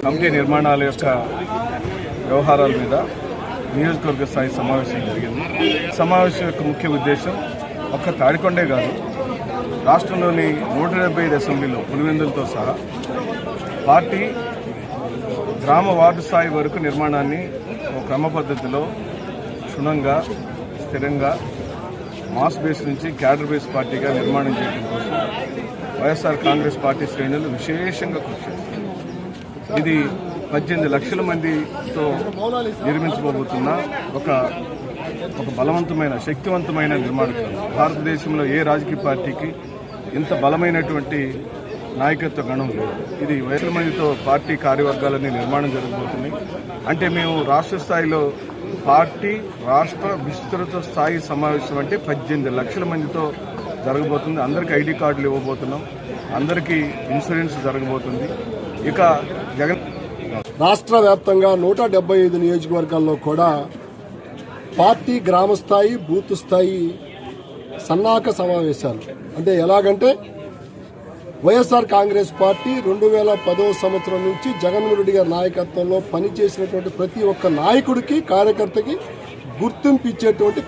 Committee నిర్మాణాల యొక్క వ్యవహారాల మీద నియోజకవర్గ స్థాయి సమావేశం జరిగింది. సమావేశం యొక్క ముఖ్య ఉద్దేశం ఒక్క తాడికొండే కాదు, రాష్ట్రంలోని 175 అసెంబ్లీలో పులివెందులతో సహా పార్టీ గ్రామ వార్డు స్థాయి వరకు నిర్మాణాన్ని ఒక క్రమ పద్ధతిలో క్షుణ్ణంగా స్థిరంగా మాస్ బేస్ నుంచి క్యాడర్ బేస్ పార్టీగా నిర్మాణం చేయడం కోసం వైఎస్ఆర్ కాంగ్రెస్ పార్టీ శ్రేణులు విశేషంగా కృషి చేస్తారు. ఇది 18 లక్షల మందితో నిర్మించబోతున్న ఒక బలవంతమైన శక్తివంతమైన నిర్మాణం. భారతదేశంలో ఏ రాజకీయ పార్టీకి ఇంత బలమైనటువంటి నాయకత్వ గణం లేదు. ఇది వేల మందితో పార్టీ కార్యవర్గాలన్నీ నిర్మాణం జరగబోతుంది. అంటే మేము రాష్ట్ర స్థాయిలో పార్టీ రాష్ట్ర విస్తృత స్థాయి సమావేశం అంటే 18 లక్షల మందితో జరగబోతుంది. అందరికీ ఐడి కార్డులు ఇవ్వబోతున్నాం, అందరికీ ఇన్సూరెన్స్ జరగబోతుంది. ఇక జగన్ రాష్ట్ర వ్యాప్తంగా 175 నియోజకవర్గాల్లో కూడా పార్టీ గ్రామ స్థాయి బూత్ స్థాయి సన్నాహక సమావేశాలు. అంటే ఎలాగంటే వైఎస్ఆర్ కాంగ్రెస్ పార్టీ 2010వ సంవత్సరం నుంచి జగన్మోహన్ రెడ్డి గారి నాయకత్వంలో పనిచేసినటువంటి ప్రతి ఒక్క నాయకుడికి కార్యకర్తకి గుర్తింపు ఇచ్చేటువంటి